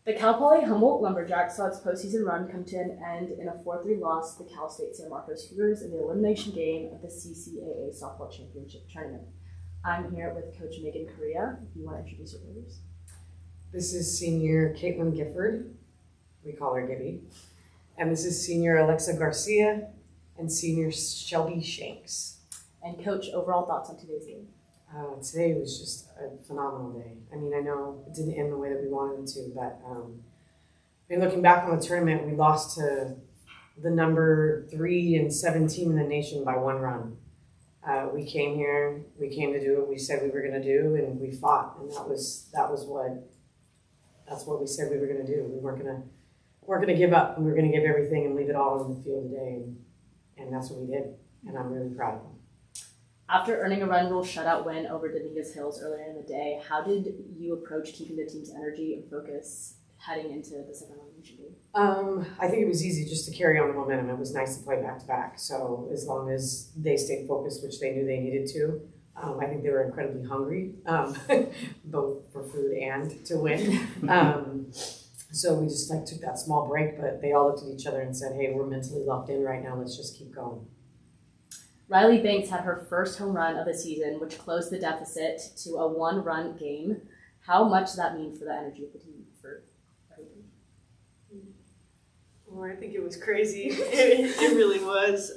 The Cal Poly Humboldt Lumberjacks saw its postseason run come to an end in a 4-3 loss to the Cal State San Marcos Cougars in the elimination game of the CCAA Softball Championship Tournament. I'm here with Coach Megan Correa. If you want to introduce your players. This is senior Caitlin Gifford. We call her Gibby. And this is senior Alexa Garcia and senior Shelby Shanks. And Coach, overall thoughts on today's game? Today was just a phenomenal day. I mean, I know it didn't end the way that we wanted it to, but looking back on the tournament, we lost to the number 3 and 7 team in the nation by 1 run. We came here, we came to do what we said we were going to do, and we fought, and that's what we said we were going to do. We weren't going to give up. We were going to give everything and leave it all on the field today, and that's what we did, and I'm really proud of them. After earning a run rule shutout win over Dominguez Hills earlier in the day, how did you approach keeping the team's energy and focus heading into the second elimination game? I think it was easy just to carry on the momentum. It was nice to play back to back. So as long as they stayed focused, which they knew they needed to, I think they were incredibly hungry, both for food and to win. So we just took that small break, but they all looked at each other and said, "Hey, we're mentally locked in right now. Let's just keep going." Riley Banks had her first home run of the season, which closed the deficit to a 1-run game. How much does that mean for the energy of the team for everybody? Well, I think it was crazy. It really was.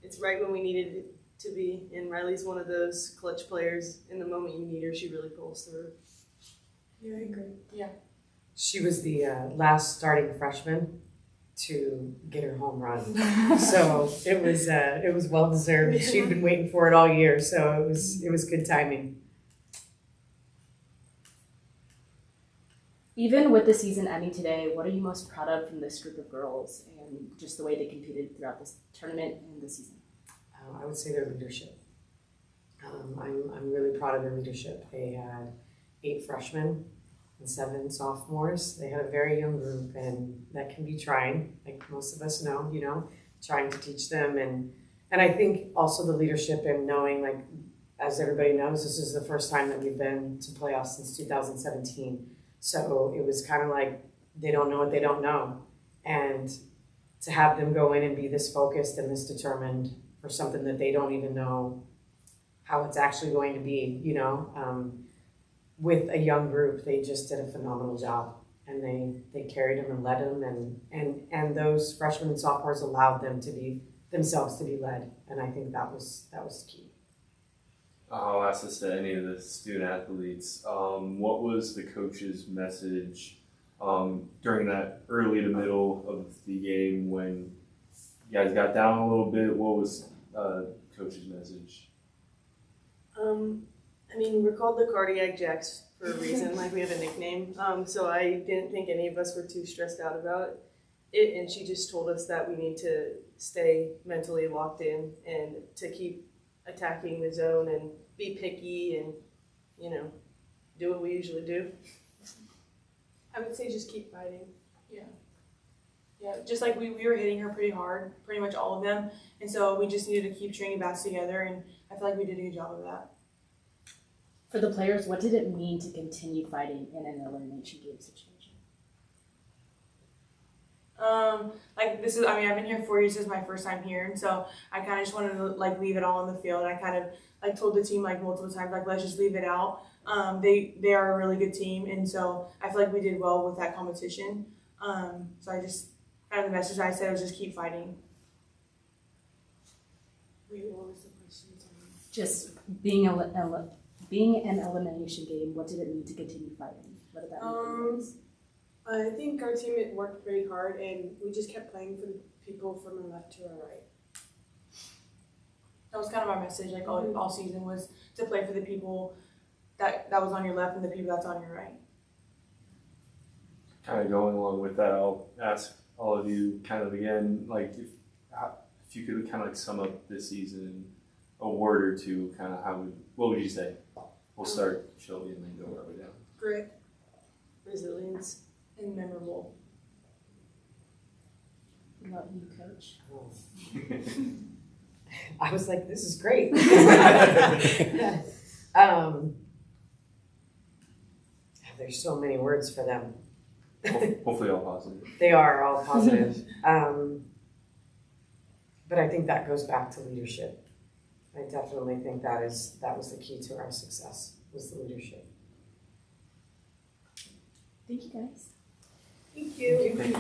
It's right when we needed it to be, and Riley's one of those clutch players. In the moment you need her, she really pulls through. Yeah, I agree. Yeah. She was the last starting freshman to get her home run, so it was well deserved. She'd been waiting for it all year, so it was good timing. Even with the season ending today, what are you most proud of from this group of girls and just the way they competed throughout this tournament and the season? I would say their leadership. I'm really proud of their leadership. They had 8 freshmen and 7 sophomores. They had a very young group, and that can be trying, like most of us know, trying to teach them. And I think also the leadership and knowing, as everybody knows, this is the first time that we've been to playoffs since 2017. So it was kind of like they don't know what they don't know. And to have them go in and be this focused and this determined for something that they don't even know how it's actually going to be, with a young group, they just did a phenomenal job, and they carried them and led them, and those freshmen and sophomores allowed them to be themselves to be led, and I think that was key. I'll ask this to any of the student athletes. What was the coach's message during that early to middle of the game when you guys got down a little bit? What was coach's message? We're called the Cardiac Jacks for a reason, we have a nickname. So I didn't think any of us were too stressed out about it, and she just told us that we need to stay mentally locked in and to keep attacking the zone and be picky and, do what we usually do. I would say just keep fighting. Yeah. Yeah, just like we were hitting her pretty hard, pretty much all of them, and so we just needed to keep stringing bats together, and I feel like we did a good job of that. For the players, what did it mean to continue fighting in an elimination game situation? I've been here 4 years. This is my first time here, and so I kind of just wanted to leave it all on the field. I kind of told the team multiple times let's just leave it out. They are a really good team, and so I feel like we did well with that competition. So I just the message I said was just keep fighting. Wait, what was the question? Just being an elimination game, what did it mean to continue fighting? What did that mean for you guys? I think our team had worked pretty hard, and we just kept playing for the people from our left to our right. That was kind of our message, all season, was to play for the people that was on your left and the people that's on your right. Kind of going along with that, I'll ask all of you kind of again, if you could kind of sum up this season in a word or two, kind of what would you say? We'll start Shelby and then go right way down. Grit, Resilience, and memorable. What about you, Coach? I was like, this is great. There's so many words for them. Hopefully all positive. They are all positive. But I think that goes back to leadership. I definitely think that was the key to our success, was the leadership. Thank you, guys. Thank you. Thank you.